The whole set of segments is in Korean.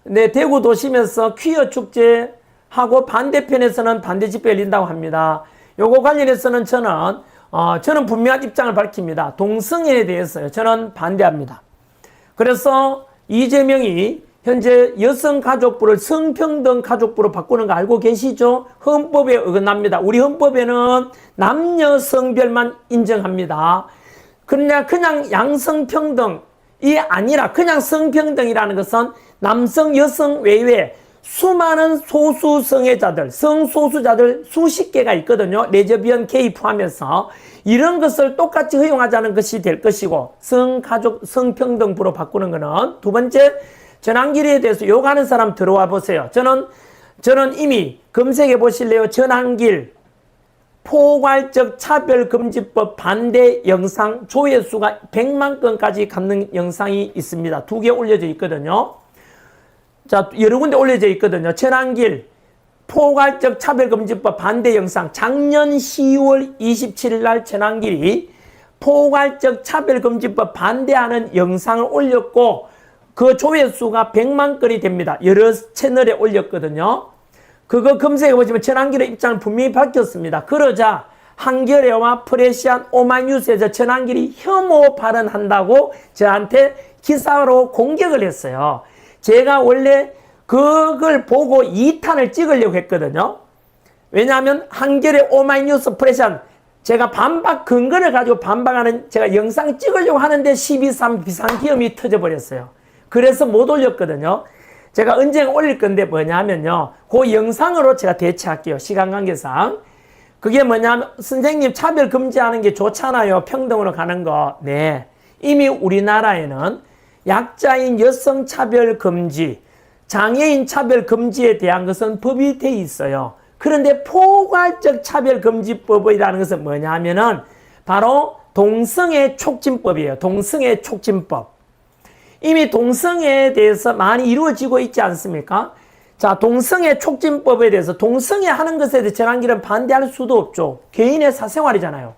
네, 대구 도심에서 퀴어 축제하고 반대편에서는 반대 집회 열린다고 합니다. 요거 관련해서는 저는 분명한 입장을 밝힙니다. 동성애에 대해서요. 저는 반대합니다. 그래서 이재명이 현재 여성가족부를 성평등 가족부로 바꾸는 거 알고 계시죠? 헌법에 어긋납니다. 우리 헌법에는 남녀 성별만 인정합니다. 그냥 양성평등이 아니라 그냥 성평등이라는 것은 남성, 여성 외에 수많은 소수성애자들, 성소수자들 수십 개가 있거든요. 레즈비언, 게이 포함해서 이런 것을 똑같이 허용하자는 것이 될 것이고 성가족, 성평등부로 바꾸는 것은 두 번째 전환길에 대해서 욕하는 사람 들어와 보세요. 저는 이미 검색해 보실래요? 전환길 포괄적 차별금지법 반대 영상 조회수가 100만 건까지 갖는 영상이 있습니다. 2개 올려져 있거든요. 자, 여러 군데 올려져 있거든요. 전환길 포괄적 차별금지법 반대 영상 작년 10월 27일 날 전환길이 포괄적 차별금지법 반대하는 영상을 올렸고 그 조회수가 100만 건이 됩니다. 여러 채널에 올렸거든요. 그거 검색해 보시면 전환길의 입장을 분명히 밝혔습니다. 그러자 한겨레와 프레시안, 오마이뉴스에서 전환길이 혐오 발언한다고 저한테 기사로 공격을 했어요. 제가 원래 그걸 보고 2탄을 찍으려고 했거든요. 왜냐하면 한겨레, 오마이뉴스, 프레시안 제가 반박 근거를 가지고 반박하는 제가 영상 찍으려고 하는데 12.3 비상기염이 터져버렸어요. 그래서 못 올렸거든요. 제가 언젠가 올릴 건데 뭐냐면요. 그 영상으로 제가 대체할게요. 시간 관계상. 그게 뭐냐면 선생님 차별 금지하는 게 좋잖아요. 평등으로 가는 거. 네. 이미 우리나라에는 약자인 여성 차별 금지, 장애인 차별 금지에 대한 것은 법이 돼 있어요. 그런데 포괄적 차별 금지법이라는 것은 뭐냐면은 바로 동성애 촉진법이에요. 동성애 촉진법. 이미 동성애에 대해서 많이 이루어지고 있지 않습니까? 자, 동성애 촉진법에 대해서 동성애 하는 것에 대해 전환길은 반대할 수도 없죠. 개인의 사생활이잖아요.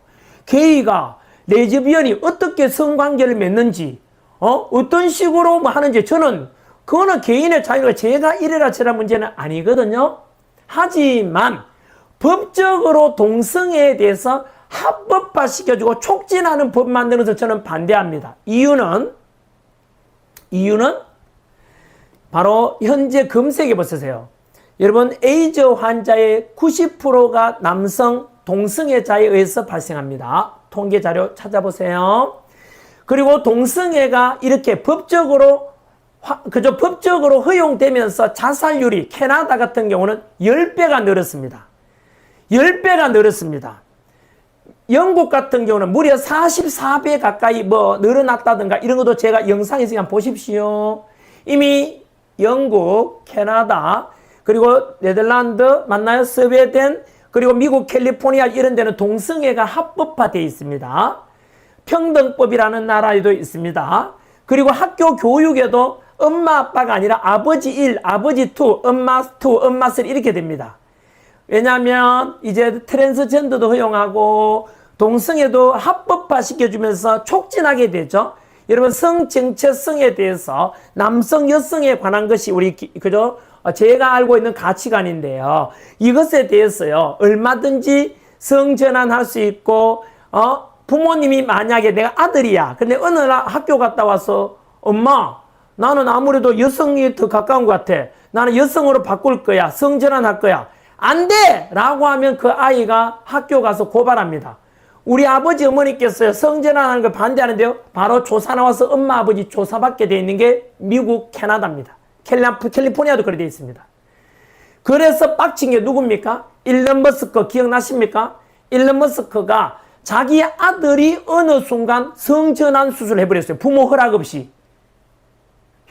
게이가, 레즈비언이 어떻게 성관계를 맺는지, 어떤 식으로 뭐 하는지 그거는 개인의 자유가 제가 이래라 저래라 문제는 아니거든요. 하지만 법적으로 동성애에 대해서 합법화 시켜주고 촉진하는 법 만드는 것을 저는 반대합니다. 이유는 바로 현재 검색해 보세요. 여러분 에이즈 환자의 90%가 남성 동성애자에 의해서 발생합니다. 통계 자료 찾아보세요. 그리고 동성애가 이렇게 법적으로 허용되면서 자살률이 캐나다 같은 경우는 10배가 늘었습니다. 10배가 늘었습니다. 영국 같은 경우는 무려 44배 가까이 늘어났다든가 이런 것도 제가 영상에 있으니까 보십시오. 이미 영국, 캐나다, 그리고 네덜란드, 스웨덴, 그리고 미국 캘리포니아 이런 데는 동성애가 합법화되어 있습니다. 평등법이라는 나라에도 있습니다. 그리고 학교 교육에도 엄마 아빠가 아니라 아버지 1, 아버지 2, 엄마 2, 엄마 3 이렇게 됩니다. 왜냐하면 이제 트랜스젠더도 허용하고 동성애도 합법화 시켜주면서 촉진하게 되죠. 여러분 성정체성에 대해서 남성 여성에 관한 것이 제가 알고 있는 가치관인데요. 이것에 대해서요 얼마든지 성전환할 수 있고 부모님이 만약에 내가 아들이야. 근데 어느 날 학교 갔다 와서 엄마 나는 아무래도 여성이 더 가까운 것 같아. 나는 여성으로 바꿀 거야. 성전환할 거야. 안 돼! 라고 하면 그 아이가 학교 가서 고발합니다. 우리 아버지 어머니께서 성전환하는 걸 반대하는데요. 바로 조사 나와서 엄마 아버지 조사받게 되어 있는 게 미국 캐나다입니다. 캘리포니아도 그렇게 되어 있습니다. 그래서 빡친 게 누굽니까? 일론 머스크 기억나십니까? 일론 머스크가 자기 아들이 어느 순간 성전환 수술을 해버렸어요. 부모 허락 없이.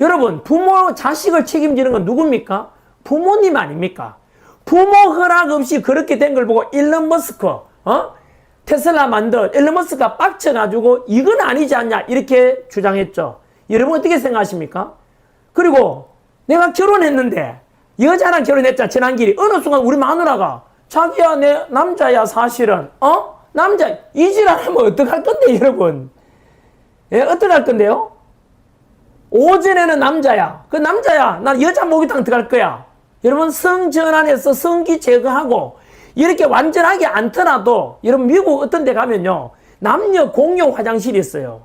여러분 부모 자식을 책임지는 건 누굽니까? 부모님 아닙니까? 부모 허락 없이 그렇게 된 걸 보고 일론 머스크 테슬라 만든 일론 머스크가 빡쳐가지고 이건 아니지 않냐 이렇게 주장했죠. 여러분 어떻게 생각하십니까? 그리고 내가 결혼했는데 여자랑 결혼했잖아. 지난길이 어느 순간 우리 마누라가 자기야 내 남자야 사실은 남자 이지랄하면 어떡할 건데 여러분. 예, 어떡할 건데요? 오전에는 남자야. 그 남자야. 난 여자 목욕탕 들어갈 거야. 여러분 성전환해서 성기 제거하고 이렇게 완전하게 않더라도 여러분 미국 어떤 데 가면요. 남녀 공용 화장실이 있어요.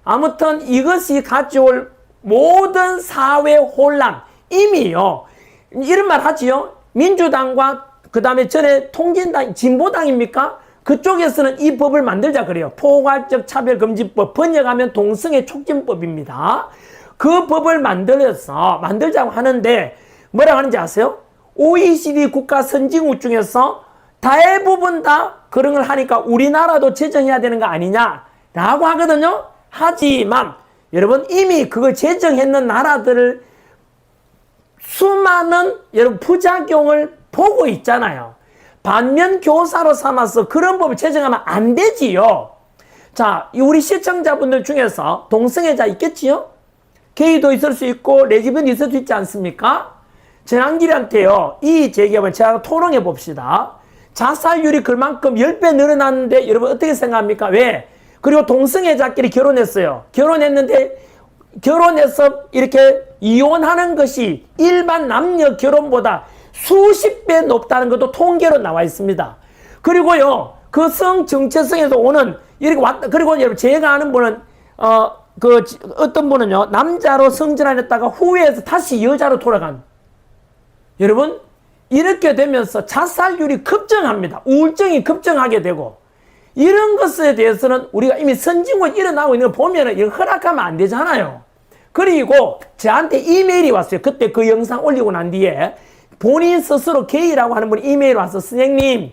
아무튼 이것이 가져올 모든 사회 혼란 이미요. 이런 말 하지요. 민주당과 그 다음에 전에 통진당 진보당입니까? 그쪽에서는 이 법을 만들자 그래요. 포괄적 차별금지법 번역하면 동성애 촉진법입니다. 그 법을 만들자고 하는데 뭐라고 하는지 아세요? OECD 국가 선진국 중에서 대부분 다 그런 걸 하니까 우리나라도 제정해야 되는 거 아니냐라고 하거든요. 하지만 여러분 이미 그걸 제정했는 나라들을 수많은 여러분 부작용을 보고 있잖아요. 반면 교사로 삼아서 그런 법을 제정하면 안 되지요. 자, 우리 시청자분들 중에서 동성애자 있겠지요? 게이도 있을 수 있고 레즈비언도 있을 수 있지 않습니까? 전환길한테요. 이 제기업을 제가 토론해 봅시다. 자살률이 그만큼 10배 늘어났는데 여러분 어떻게 생각합니까? 왜? 그리고 동성애자끼리 결혼했어요. 결혼해서 이렇게 이혼하는 것이 일반 남녀 결혼보다 수십 배 높다는 것도 통계로 나와 있습니다. 그리고요, 그 성 정체성에서 오는, 이렇게 왔다, 그리고 여러분, 제가 아는 분은, 어떤 분은요, 남자로 성전환했다가 후회해서 다시 여자로 돌아간. 여러분, 이렇게 되면서 자살률이 급증합니다. 우울증이 급증하게 되고, 이런 것에 대해서는 우리가 이미 선진국에 일어나고 있는 거 보면은 이거 허락하면 안 되잖아요. 그리고 저한테 이메일이 왔어요. 그때 그 영상 올리고 난 뒤에 본인 스스로 게이라고 하는 분이 이메일 와서 선생님,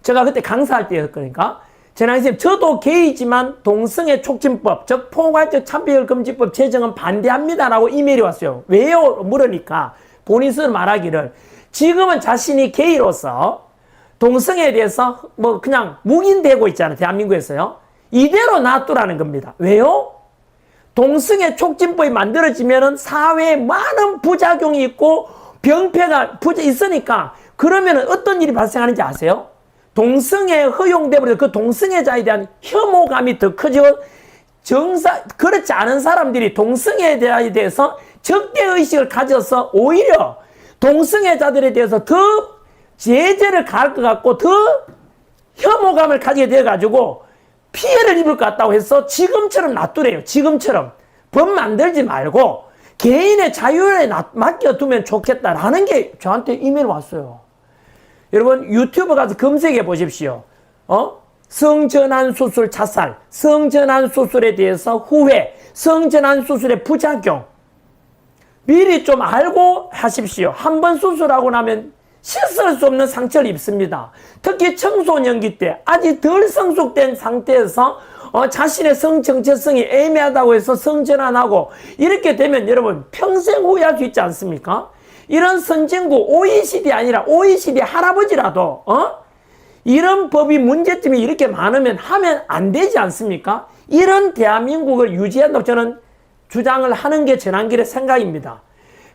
제가 그때 강사할 때였으니까 선생님 저도 게이지만 동성애 촉진법, 즉 포괄적 차별금지법 제정은 반대합니다라고 이메일이 왔어요. 왜요? 물으니까 본인 스스로 말하기를 지금은 자신이 게이로서 동성애에 대해서 뭐 그냥 묵인되고 있잖아요. 대한민국에서요. 이대로 놔두라는 겁니다. 왜요? 동성애 촉진법이 만들어지면은 사회에 많은 부작용이 있고 병폐가 있으니까 그러면은 어떤 일이 발생하는지 아세요? 동성애 허용되면 그 동성애자에 대한 혐오감이 더 커지고 그렇지 않은 사람들이 동성애에 대해서 적대의식을 가져서 오히려 동성애자들에 대해서 더 제재를 가할 것 같고 더 혐오감을 가지게 돼가지고 피해를 입을 것 같다고 해서 지금처럼 놔두래요. 지금처럼. 법 만들지 말고 개인의 자유에 맡겨두면 좋겠다라는 게 저한테 이메일 왔어요. 여러분 유튜브 가서 검색해 보십시오. 성전환 수술 자살, 성전환 수술에 대해서 후회, 성전환 수술의 부작용 미리 좀 알고 하십시오. 한 번 수술하고 나면 씻을 수 없는 상처를 입습니다. 특히 청소년기 때 아직 덜 성숙된 상태에서 자신의 성 정체성이 애매하다고 해서 성전환하고 이렇게 되면 여러분 평생 후회할 수 있지 않습니까? 이런 선진국 OECD 아니라 OECD 할아버지라도 이런 법이 문제점이 이렇게 많으면 하면 안 되지 않습니까? 이런 대한민국을 유지한다고 저는 주장을 하는 게 전환길의 생각입니다.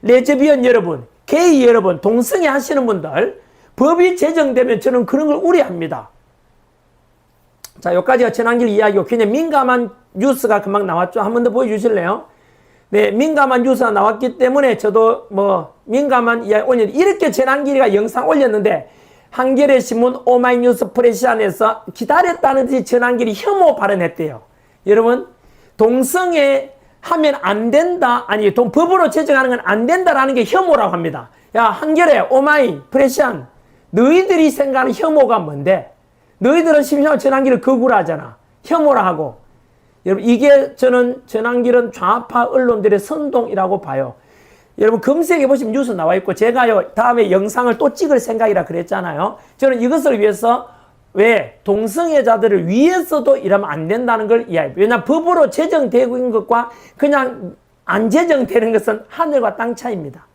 레즈비언 여러분, 게이 여러분, 동성애 하시는 분들 법이 제정되면 저는 그런 걸 우려합니다. 자, 여기까지가 전환길 이야기고 굉장히 민감한 뉴스가 금방 나왔죠. 한 번 더 보여주실래요? 네, 민감한 뉴스가 나왔기 때문에 저도 뭐 민감한 이야기 오늘 이렇게 전환길이가 영상 올렸는데 한겨레 신문 오마이뉴스 프레시안에서 기다렸다는 듯이 전환길이 혐오 발언했대요. 여러분 동성애 하면 안 된다, 아니 법으로 제정하는 건 안 된다라는 게 혐오라고 합니다. 야, 한겨레 오마이 프레시안 너희들이 생각하는 혐오가 뭔데? 너희들은 심심한 전환길을 거구라 하잖아. 혐오라 하고. 여러분 이게 저는 전환길은 좌파 언론들의 선동이라고 봐요. 여러분 검색해 보시면 뉴스 나와 있고 제가요 다음에 영상을 또 찍을 생각이라 그랬잖아요. 저는 이것을 위해서 왜 동성애자들을 위해서도 이러면 안 된다는 걸 이해해요. 왜냐하면 법으로 제정되고 있는 것과 그냥 안 제정되는 것은 하늘과 땅 차이입니다.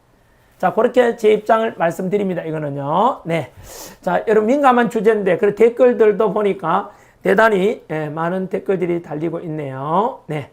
자, 그렇게 제 입장을 말씀드립니다. 이거는요. 네. 자, 여러분 민감한 주제인데 그 댓글들도 보니까 대단히 많은 댓글들이 달리고 있네요. 네.